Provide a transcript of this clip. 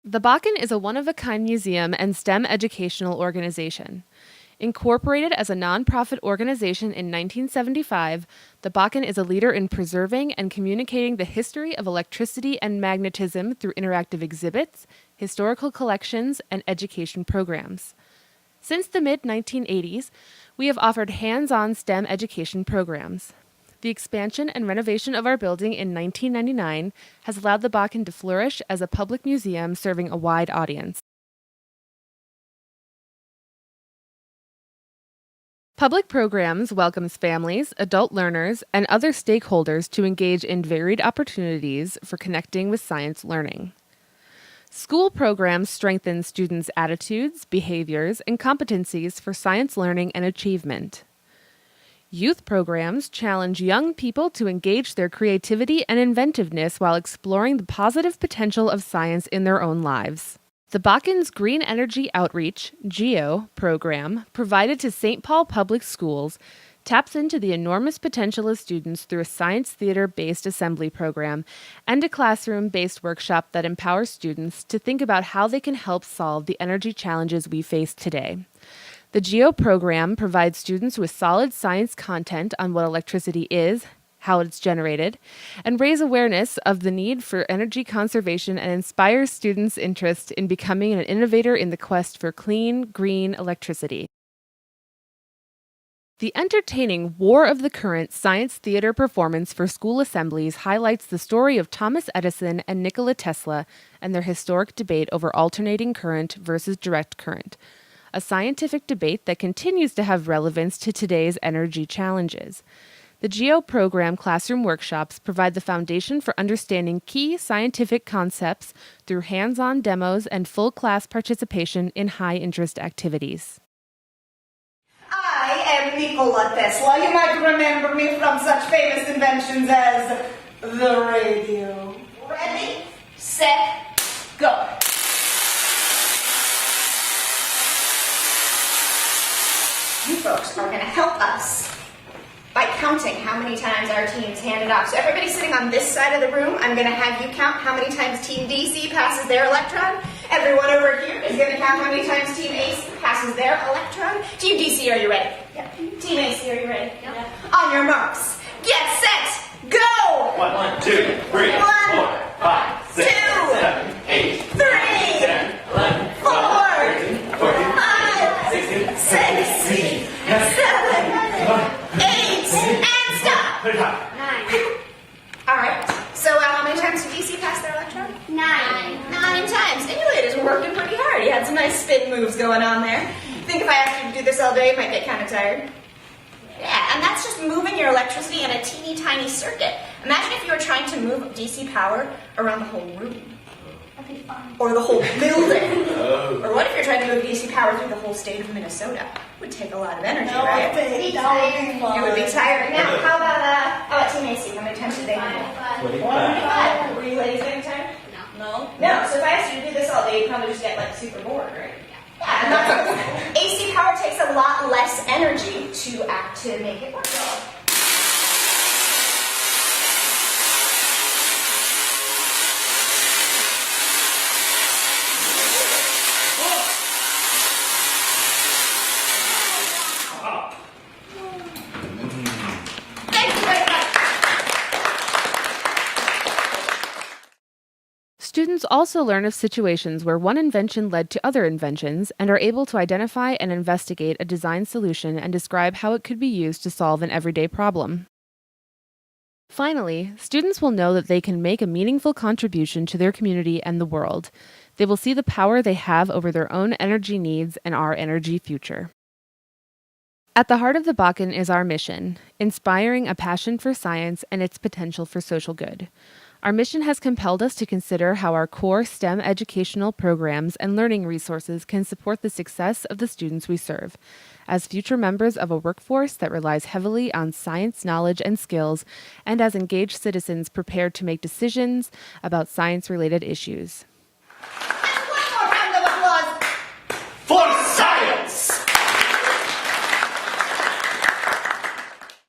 The Bakken is a one-of-a-kind museum and STEM educational organization. Incorporated as a nonprofit organization in 1975, the Bakken is a leader in preserving and communicating the history of electricity and magnetism through interactive exhibits, historical collections, and education programs. Since the mid-1980s, we have offered hands-on STEM education programs. The expansion and renovation of our building in 1999 has allowed the Bakken to flourish as a public museum serving a wide audience. Public programs welcomes families, adult learners, and other stakeholders to engage in varied opportunities for connecting with science learning. School programs strengthen students' attitudes, behaviors, and competencies for science learning and achievement. Youth programs challenge young people to engage their creativity and inventiveness while exploring the positive potential of science in their own lives. The Bakken's Green Energy Outreach (GEO) program, provided to St. Paul Public Schools, taps into the enormous potential of students through a science theater-based assembly program and a classroom-based workshop that empowers students to think about how they can help solve the energy challenges we face today. The GEO program provides students with solid science content on what electricity is, how it's generated, and raise awareness of the need for energy conservation and inspires students' interest in becoming an innovator in the quest for clean, green electricity. The entertaining War of the Current science theater performance for school assemblies highlights the story of Thomas Edison and Nikola Tesla and their historic debate over alternating current versus direct current, a scientific debate that continues to have relevance to today's energy challenges. The GEO program classroom workshops provide the foundation for understanding key scientific concepts through hands-on demos and full class participation in high-interest activities. I am Nikola Tesla. You might remember me from such famous inventions as the radio. Ready, set, go. You folks are going to help us by counting how many times our teams handed off. So everybody sitting on this side of the room, I'm going to have you count how many times Team DC passes their electron. Everyone over here is going to count how many times Team AC passes their electron. Team DC, are you ready? Yep. Team AC, are you ready? Yep. On your marks, get set, go! 1, 2, 3, 4, 5, 6, 7, 8, 3, 10, 11, 12, 13, 14, 15, 16, 6, 7, 8, and stop! 9. All right, so how many times did DC pass their electron? 9. 9 times. And you ladies were working pretty hard. You had some nice spin moves going on there. I think if I asked you to do this all day, you might get kind of tired. Yeah, and that's just moving your electricity in a teeny tiny circuit. Imagine if you were trying to move DC power around the whole room. That'd be fun. Or the whole building. Or what if you're trying to move DC power through the whole state of Minnesota? It would take a lot of energy, right? That would be fun. You would be tired. Now, how about Team AC? How many times did they move? 25. Were you ladies getting tired? No. No, so if I asked you to do this all day, you'd probably just get like super bored, right? Yeah, and that's AC power takes a lot less energy to make it work. Thank you very much. Students also learn of situations where one invention led to other inventions and are able to identify and investigate a design solution and describe how it could be used to solve an everyday problem. Finally, students will know that they can make a meaningful contribution to their community and the world. They will see the power they have over their own energy needs and our energy future. At the heart of the Bakken is our mission, inspiring a passion for science and its potential for social good. Our mission has compelled us to consider how our core STEM educational programs and learning resources can support the success of the students we serve, as future members of a workforce that relies heavily on science knowledge and skills, and as engaged citizens prepared to make decisions about science-related issues. And one more round of applause. For